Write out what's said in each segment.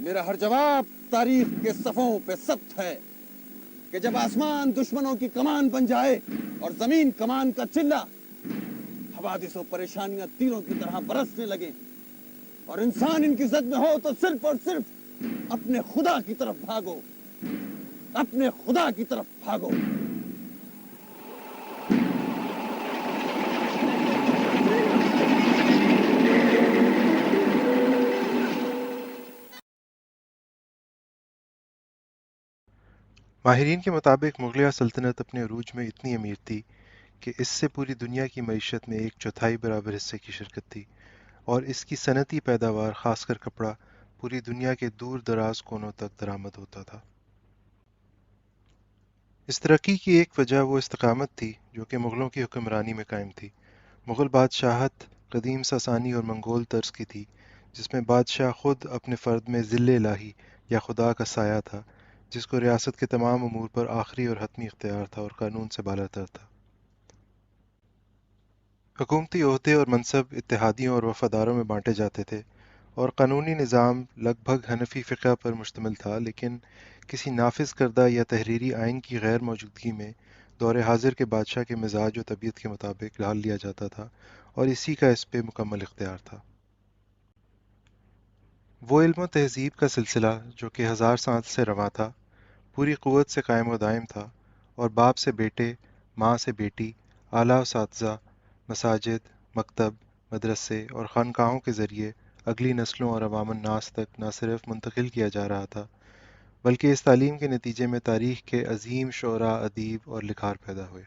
میرا ہر جواب تاریخ کے صفحوں پہ ثبت ہے کہ جب آسمان دشمنوں کی کمان بن جائے اور زمین کمان کا چلہ، حوادث و پریشانیاں تیروں کی طرح برسنے لگیں اور انسان ان کی زد میں ہو، تو صرف اور صرف اپنے خدا کی طرف بھاگو، اپنے خدا کی طرف بھاگو۔ ماہرین کے مطابق مغلیہ سلطنت اپنے عروج میں اتنی امیر تھی کہ اس سے پوری دنیا کی معیشت میں 1/4 برابر حصے کی شرکت تھی، اور اس کی صنعتی پیداوار خاص کر کپڑا پوری دنیا کے دور دراز کونوں تک درآمد ہوتا تھا۔ اس ترقی کی ایک وجہ وہ استقامت تھی جو کہ مغلوں کی حکمرانی میں قائم تھی۔ مغل بادشاہت قدیم ساسانی اور منگول طرز کی تھی، جس میں بادشاہ خود اپنے فرد میں ذل الہی یا خدا کا سایہ تھا، جس کو ریاست کے تمام امور پر آخری اور حتمی اختیار تھا اور قانون سے بالاتر تھا۔ حکومتی عہدے اور منصب اتحادیوں اور وفاداروں میں بانٹے جاتے تھے، اور قانونی نظام لگ بھگ حنفی فقہ پر مشتمل تھا، لیکن کسی نافذ کردہ یا تحریری آئین کی غیر موجودگی میں دور حاضر کے بادشاہ کے مزاج و طبیعت کے مطابق ڈھال لیا جاتا تھا، اور اسی کا اس پہ مکمل اختیار تھا۔ وہ علم و تہذیب کا سلسلہ جو کہ 1000 سال سے رواں تھا، پوری قوت سے قائم و دائم تھا، اور باپ سے بیٹے، ماں سے بیٹی، اعلیٰ اساتذہ، مساجد، مکتب، مدرسے اور خانقاہوں کے ذریعے اگلی نسلوں اور عوام الناس تک نہ صرف منتقل کیا جا رہا تھا، بلکہ اس تعلیم کے نتیجے میں تاریخ کے عظیم شعراء، ادیب اور لکھار پیدا ہوئے۔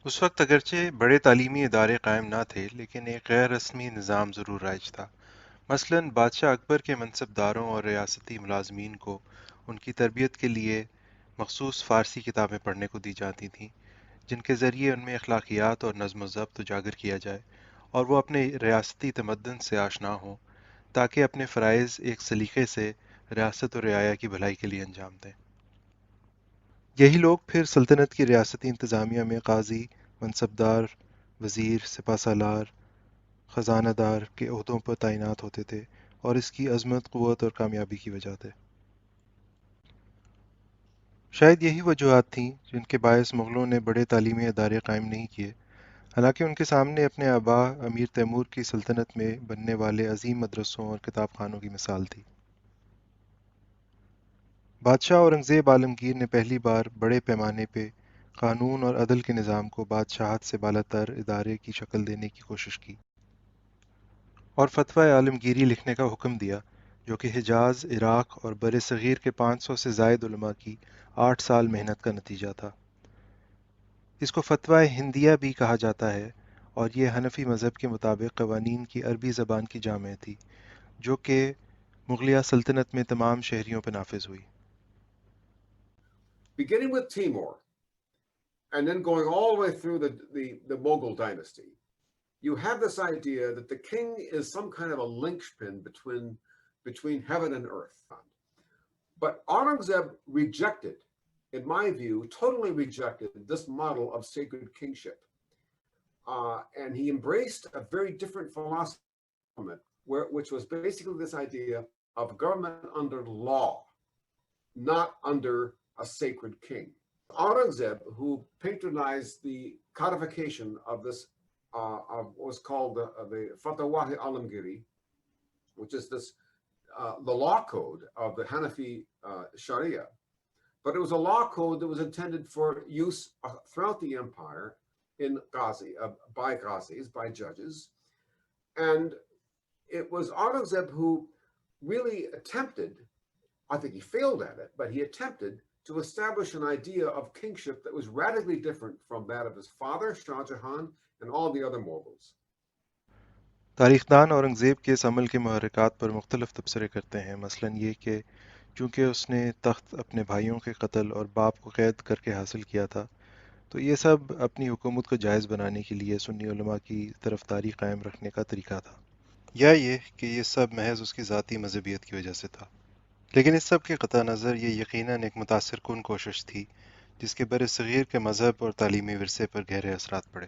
اس وقت اگرچہ بڑے تعلیمی ادارے قائم نہ تھے، لیکن ایک غیر رسمی نظام ضرور رائج تھا۔ مثلاً بادشاہ اکبر کے منصبداروں اور ریاستی ملازمین کو ان کی تربیت کے لیے مخصوص فارسی کتابیں پڑھنے کو دی جاتی تھیں، جن کے ذریعے ان میں اخلاقیات اور نظم و ضبط اجاگر کیا جائے اور وہ اپنے ریاستی تمدن سے آشنا ہوں، تاکہ اپنے فرائض ایک سلیقے سے ریاست اور رعایا کی بھلائی کے لیے انجام دیں۔ یہی لوگ پھر سلطنت کی ریاستی انتظامیہ میں قاضی، منصبدار، وزیر، سپہ سالار، خزانہ دار کے عہدوں پر تعینات ہوتے تھے، اور اس کی عظمت، قوت اور کامیابی کی وجہ تھے۔ شاید یہی وجوہات تھیں جن کے باعث مغلوں نے بڑے تعلیمی ادارے قائم نہیں کیے، حالانکہ ان کے سامنے اپنے آبا امیر تیمور کی سلطنت میں بننے والے عظیم مدرسوں اور کتاب خانوں کی مثال تھی۔ بادشاہ اورنگزیب عالمگیر نے پہلی بار بڑے پیمانے پہ قانون اور عدل کے نظام کو بادشاہت سے بالاتر ادارے کی شکل دینے کی کوشش کی، اور فتویٰ عالمگیری لکھنے کا حکم دیا، جو کہ حجاز، عراق اور بر صغیر کے 500 سے زائد علماء کی 8 سال محنت کا نتیجہ تھا۔ اس کو فتویٰ ہندیہ بھی کہا جاتا ہے، اور یہ حنفی مذہب کے مطابق قوانین کی عربی زبان کی جامع تھی، جو کہ مغلیہ سلطنت میں تمام شہریوں پر نافذ ہوئی۔ Beginning with Timur and then going all the way through the Mughal dynasty, you have this idea that the king is some kind of a linchpin between heaven and earth. But Aurangzeb rejected, in my view, totally rejected this model of sacred kingship. And he embraced a very different philosophy, which was basically this idea of government under law, not under a sacred king. Aurangzeb, who patronized the codification of this, of what was called the Fatwa Alamgiri, which is this the law code of the Hanafi Sharia, but it was a law code that was intended for use throughout the empire in Ghazi, by Ghazis, by judges, and it was Aurangzeb who really attempted, I think he failed at it, but he attempted to establish an idea of kingship that was radically different from that of his father, Shah Jahan, and all the other Mughals. تاریخ دان اورنگزیب کے اس عمل کے محرکات پر مختلف تبصرے کرتے ہیں، مثلاً یہ کہ چونکہ اس نے تخت اپنے بھائیوں کے قتل اور باپ کو قید کر کے حاصل کیا تھا، تو یہ سب اپنی حکومت کو جائز بنانے کے لیے سنی علماء کی طرفداری قائم رکھنے کا طریقہ تھا، یا یہ کہ یہ سب محض اس کی ذاتی مذہبیت کی وجہ سے تھا۔ لیکن اس سب کے قطع نظر یہ یقیناً ایک متاثر کن کوشش تھی جس کے بر صغیر کے مذہب اور تعلیمی ورثے پر گہرے اثرات پڑے۔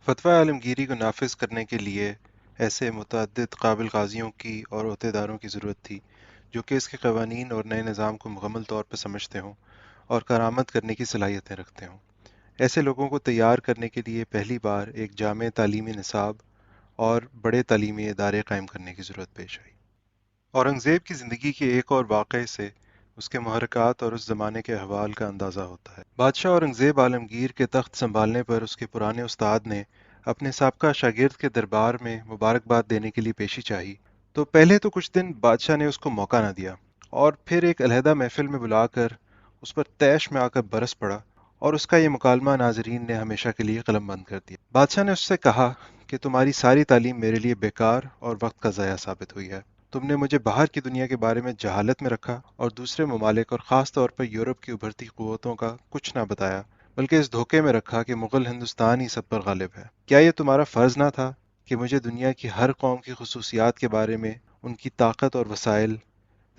فتویٰ عالمگیری کو نافذ کرنے کے لیے ایسے متعدد قابل قاضیوں کی اور عہدیداروں کی ضرورت تھی جو کہ اس کے قوانین اور نئے نظام کو مکمل طور پر سمجھتے ہوں اور کارآمد کرنے کی صلاحیتیں رکھتے ہوں۔ ایسے لوگوں کو تیار کرنے کے لیے پہلی بار ایک جامع تعلیمی نصاب اور بڑے تعلیمی ادارے قائم کرنے کی ضرورت پیش آئی۔ اورنگزیب کی زندگی کے ایک اور واقعے سے اس کے محرکات اور اس زمانے کے احوال کا اندازہ ہوتا ہے۔ بادشاہ اورنگزیب عالمگیر کے تخت سنبھالنے پر اس کے پرانے استاد نے اپنے سابقہ شاگرد کے دربار میں مبارکباد دینے کے لیے پیشی چاہی، تو پہلے تو کچھ دن بادشاہ نے اس کو موقع نہ دیا، اور پھر ایک علیحدہ محفل میں بلا کر اس پر طیش میں آ کر برس پڑا، اور اس کا یہ مکالمہ ناظرین نے ہمیشہ کے لیے قلم بند کر دیا۔ بادشاہ نے اس سے کہا کہ تمہاری ساری تعلیم میرے لیے بیکار اور وقت کا ضیاع ثابت ہوئی ہے۔ تم نے مجھے باہر کی دنیا کے بارے میں جہالت میں رکھا اور دوسرے ممالک اور خاص طور پر یورپ کی ابھرتی قوتوں کا کچھ نہ بتایا، بلکہ اس دھوکے میں رکھا کہ مغل ہندوستان ہی سب پر غالب ہے۔ کیا یہ تمہارا فرض نہ تھا کہ مجھے دنیا کی ہر قوم کی خصوصیات کے بارے میں، ان کی طاقت اور وسائل،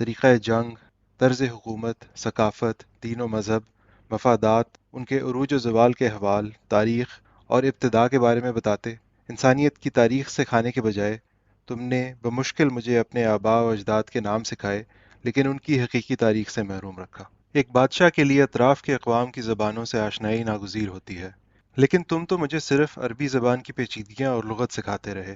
طریقہ جنگ، طرز حکومت، ثقافت، دین و مذہب، مفادات، ان کے عروج و زوال کے احوال، تاریخ اور ابتداء کے بارے میں بتاتے؟ انسانیت کی تاریخ سکھانے کے بجائے تم نے بمشکل مجھے اپنے آباء و اجداد کے نام سکھائے، لیکن ان کی حقیقی تاریخ سے محروم رکھا۔ ایک بادشاہ کے لیے اطراف کے اقوام کی زبانوں سے آشنائی ناگزیر ہوتی ہے، لیکن تم تو مجھے صرف عربی زبان کی پیچیدگیاں اور لغت سکھاتے رہے۔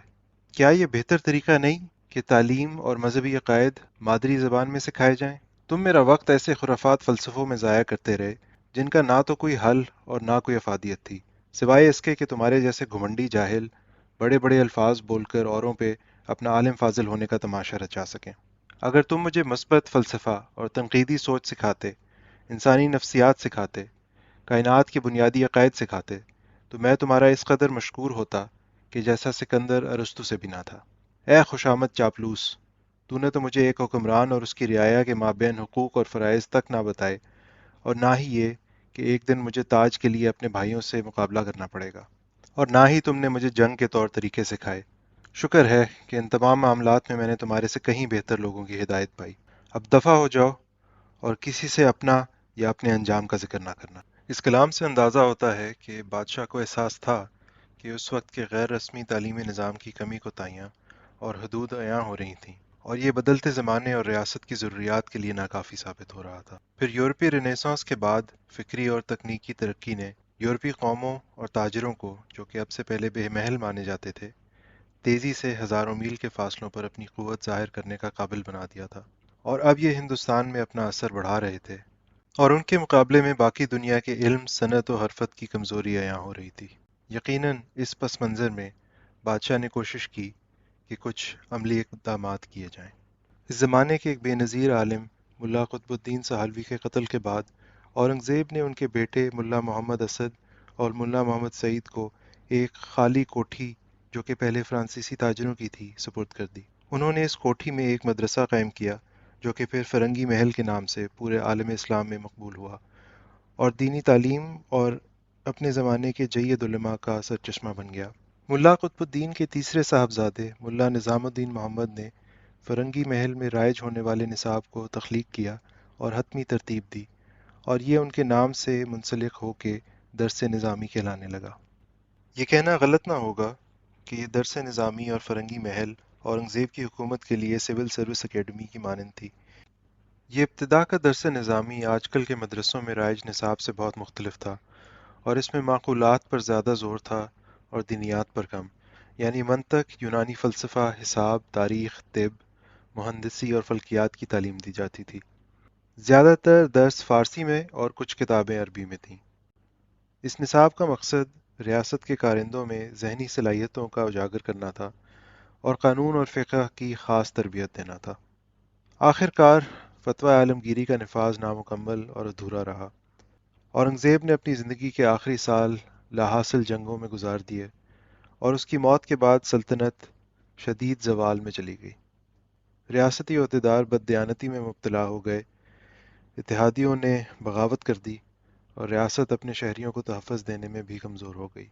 کیا یہ بہتر طریقہ نہیں کہ تعلیم اور مذہبی عقائد مادری زبان میں سکھائے جائیں؟ تم میرا وقت ایسے خرافات فلسفوں میں ضائع کرتے رہے جن کا نہ تو کوئی حل اور نہ کوئی افادیت تھی، سوائے اس کے کہ تمہارے جیسے گھمنڈی جاہل بڑے بڑے الفاظ بول کر اوروں پہ اپنا عالم فاضل ہونے کا تماشا رچا سکیں۔ اگر تم مجھے مثبت فلسفہ اور تنقیدی سوچ سکھاتے، انسانی نفسیات سکھاتے، کائنات کے بنیادی عقائد سکھاتے، تو میں تمہارا اس قدر مشکور ہوتا کہ جیسا سکندر ارسطو سے بھی نہ تھا۔ اے خوش آمد چاپلوس، تو نے تو مجھے ایک حکمران اور اس کی رعایا کے مابین حقوق اور فرائض تک نہ بتائے، اور نہ ہی یہ کہ ایک دن مجھے تاج کے لیے اپنے بھائیوں سے مقابلہ کرنا پڑے گا، اور نہ ہی تم نے مجھے جنگ کے طور طریقے سکھائے۔ شکر ہے کہ ان تمام معاملات میں نے تمہارے سے کہیں بہتر لوگوں کی ہدایت پائی۔ اب دفع ہو جاؤ اور کسی سے اپنا یا اپنے انجام کا ذکر نہ کرنا۔ اس کلام سے اندازہ ہوتا ہے کہ بادشاہ کو احساس تھا کہ اس وقت کے غیر رسمی تعلیمی نظام کی کمی کوتاہیاں اور حدود عیاں ہو رہی تھیں، اور یہ بدلتے زمانے اور ریاست کی ضروریات کے لیے ناکافی ثابت ہو رہا تھا۔ پھر یورپی رنیسانس کے بعد فکری اور تکنیکی ترقی نے یورپی قوموں اور تاجروں کو، جو کہ اب سے پہلے بے محل مانے جاتے تھے، تیزی سے ہزاروں میل کے فاصلوں پر اپنی قوت ظاہر کرنے کا قابل بنا دیا تھا، اور اب یہ ہندوستان میں اپنا اثر بڑھا رہے تھے، اور ان کے مقابلے میں باقی دنیا کے علم، صنعت و حرفت کی کمزوری عیاں ہو رہی تھی۔ یقیناً اس پس منظر میں بادشاہ نے کوشش کی کہ کچھ عملی اقدامات کیے جائیں۔ اس زمانے کے ایک بے نظیر عالم ملا قطب الدین سہلوی کے قتل کے بعد اورنگزیب نے ان کے بیٹے ملا محمد اسد اور ملا محمد سعید کو ایک خالی کوٹھی جو کہ پہلے فرانسیسی تاجروں کی تھی سپرد کر دی۔ انہوں نے اس کوٹھی میں ایک مدرسہ قائم کیا جو کہ پھر فرنگی محل کے نام سے پورے عالم اسلام میں مقبول ہوا اور دینی تعلیم اور اپنے زمانے کے جید علماء کا سرچشمہ بن گیا۔ ملا قطب الدین کے تیسرے صاحبزادے ملا نظام الدین محمد نے فرنگی محل میں رائج ہونے والے نصاب کو تخلیق کیا اور حتمی ترتیب دی، اور یہ ان کے نام سے منسلک ہو کے درس نظامی کہلانے لگا۔ یہ کہنا غلط نہ ہوگا کہ یہ درس نظامی اور فرنگی محل اورنگزیب کی حکومت کے لیے سول سروس اکیڈمی کی مانند تھی۔ یہ ابتدا کا درس نظامی آج کل کے مدرسوں میں رائج نصاب سے بہت مختلف تھا، اور اس میں معقولات پر زیادہ زور تھا اور دینیات پر کم، یعنی منطق، یونانی فلسفہ، حساب، تاریخ، طب، مہندسی اور فلکیات کی تعلیم دی جاتی تھی۔ زیادہ تر درس فارسی میں اور کچھ کتابیں عربی میں تھیں۔ اس نصاب کا مقصد ریاست کے کارندوں میں ذہنی صلاحیتوں کا اجاگر کرنا تھا اور قانون اور فقہ کی خاص تربیت دینا تھا۔ آخر کار فتویٰ عالمگیری کا نفاذ نامکمل اور ادھورا رہا۔ اورنگزیب نے اپنی زندگی کے آخری سال لاحاصل جنگوں میں گزار دیے، اور اس کی موت کے بعد سلطنت شدید زوال میں چلی گئی۔ ریاستی عہدیدار بددیانتی میں مبتلا ہو گئے، اتحادیوں نے بغاوت کر دی، اور ریاست اپنے شہریوں کو تحفظ دینے میں بھی کمزور ہو گئی،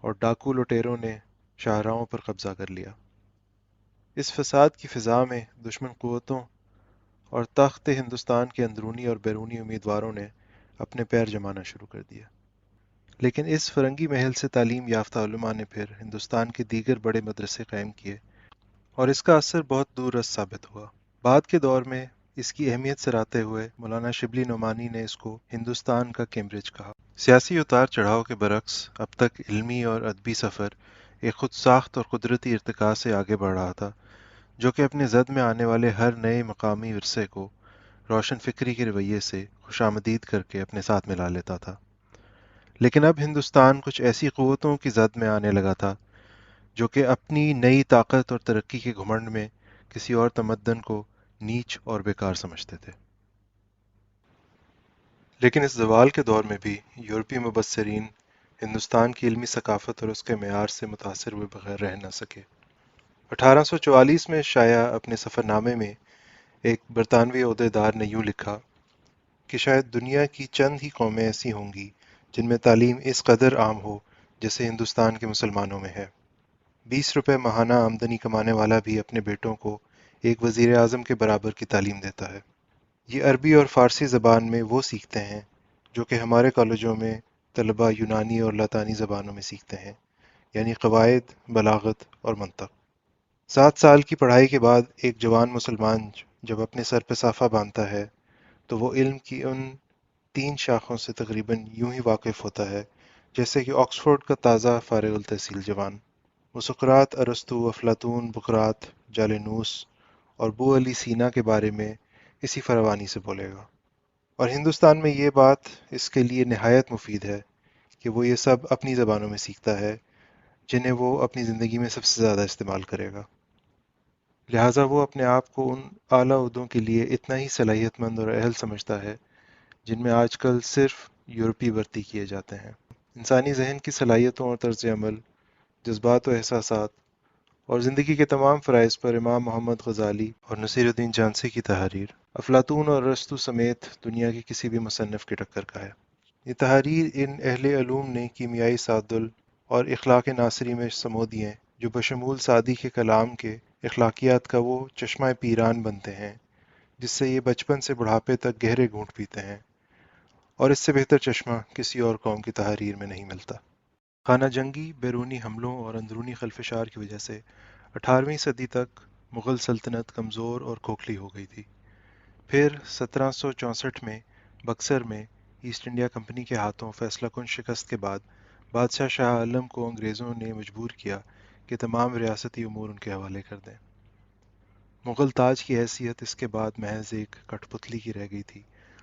اور ڈاکو لٹیروں نے شاہراہوں پر قبضہ کر لیا۔ اس فساد کی فضا میں دشمن قوتوں اور تخت ہندوستان کے اندرونی اور بیرونی امیدواروں نے اپنے پیر جمانا شروع کر دیا، لیکن اس فرنگی محل سے تعلیم یافتہ علماء نے پھر ہندوستان کے دیگر بڑے مدرسے قائم کیے اور اس کا اثر بہت دور رس ثابت ہوا۔ بعد کے دور میں اس کی اہمیت سراہتے ہوئے مولانا شبلی نعمانی نے اس کو ہندوستان کا کیمبرج کہا۔ سیاسی اتار چڑھاؤ کے برعکس اب تک علمی اور ادبی سفر ایک خود ساخت اور قدرتی ارتقاء سے آگے بڑھ رہا تھا، جو کہ اپنے زد میں آنے والے ہر نئے مقامی ورثے کو روشن فکری کے رویے سے خوشامدید کر کے اپنے ساتھ ملا لیتا تھا۔ لیکن اب ہندوستان کچھ ایسی قوتوں کی زد میں آنے لگا تھا جو کہ اپنی نئی طاقت اور ترقی کے گھمنڈ میں کسی اور تمدن کو نیچ اور بیکار سمجھتے تھے۔ لیکن اس زوال کے دور میں بھی یورپی مبصرین ہندوستان کی علمی ثقافت اور اس کے معیار سے متاثر ہوئے بغیر رہ نہ سکے۔ 1844 میں شائع اپنے سفر نامے میں ایک برطانوی عہدیدار نے یوں لکھا کہ شاید دنیا کی چند ہی قومیں ایسی ہوں گی جن میں تعلیم اس قدر عام ہو جیسے ہندوستان کے مسلمانوں میں ہے۔ 20 روپے ماہانہ آمدنی کمانے والا بھی اپنے بیٹوں کو ایک وزیر اعظم کے برابر کی تعلیم دیتا ہے۔ یہ عربی اور فارسی زبان میں وہ سیکھتے ہیں جو کہ ہمارے کالجوں میں طلبہ یونانی اور لاطینی زبانوں میں سیکھتے ہیں، یعنی قواعد، بلاغت اور منطق۔ 7 سال کی پڑھائی کے بعد ایک جوان مسلمان جب اپنے سر پہ صافہ باندھتا ہے تو وہ علم کی ان 3 شاخوں سے تقریباً یوں ہی واقف ہوتا ہے جیسے کہ آکسفورڈ کا تازہ فارغ التحصیل جوان۔ وہ سقراط، ارسطو، افلاطون، بقراط، جالینوس اور بو علی سینا کے بارے میں اسی فراوانی سے بولے گا، اور ہندوستان میں یہ بات اس کے لیے نہایت مفید ہے کہ وہ یہ سب اپنی زبانوں میں سیکھتا ہے جنہیں وہ اپنی زندگی میں سب سے زیادہ استعمال کرے گا۔ لہٰذا وہ اپنے آپ کو ان اعلیٰ عہدوں کے لیے اتنا ہی صلاحیت مند اور اہل سمجھتا ہے جن میں آج کل صرف یورپی بھرتی کیے جاتے ہیں۔ انسانی ذہن کی صلاحیتوں اور طرز عمل، جذبات و احساسات اور زندگی کے تمام فرائض پر امام محمد غزالی اور نصیر الدین جھانسی کی تحریر افلاطون اور ارسطو سمیت دنیا کے کسی بھی مصنف کی ٹکر کا ہے۔ یہ تحریر ان اہل علوم نے کیمیائی تعادل اور اخلاق ناصری میں سمو دیے جو بشمول سعدی کے کلام کے اخلاقیات کا وہ چشمہ پیران بنتے ہیں جس سے یہ بچپن سے بڑھاپے تک گہرے گھونٹ پیتے ہیں، اور اس سے بہتر چشمہ کسی اور قوم کی تحریر میں نہیں ملتا۔ خانہ جنگی، بیرونی حملوں اور اندرونی خلفشار کی وجہ سے 18ویں صدی تک مغل سلطنت کمزور اور کھوکھلی ہو گئی تھی۔ پھر 1764 میں بکسر میں ایسٹ انڈیا کمپنی کے ہاتھوں فیصلہ کن شکست کے بعد بادشاہ شاہ عالم کو انگریزوں نے مجبور کیا کہ تمام ریاستی امور ان کے حوالے کر دیں۔ مغل تاج کی حیثیت اس کے بعد محض ایک کٹھ پتلی کی رہ گئی تھی،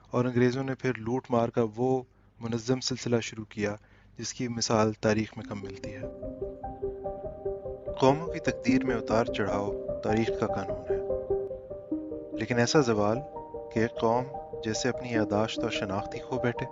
اور انگریزوں نے پھر لوٹ مار کا وہ منظم سلسلہ شروع کیا جس کی مثال تاریخ میں کم ملتی ہے۔ قوموں کی تقدیر میں اتار چڑھاؤ تاریخ کا قانون ہے، لیکن ایسا زوال کہ ایک قوم جیسے اپنی یادداشت اور شناخت ہی کھو بیٹھے۔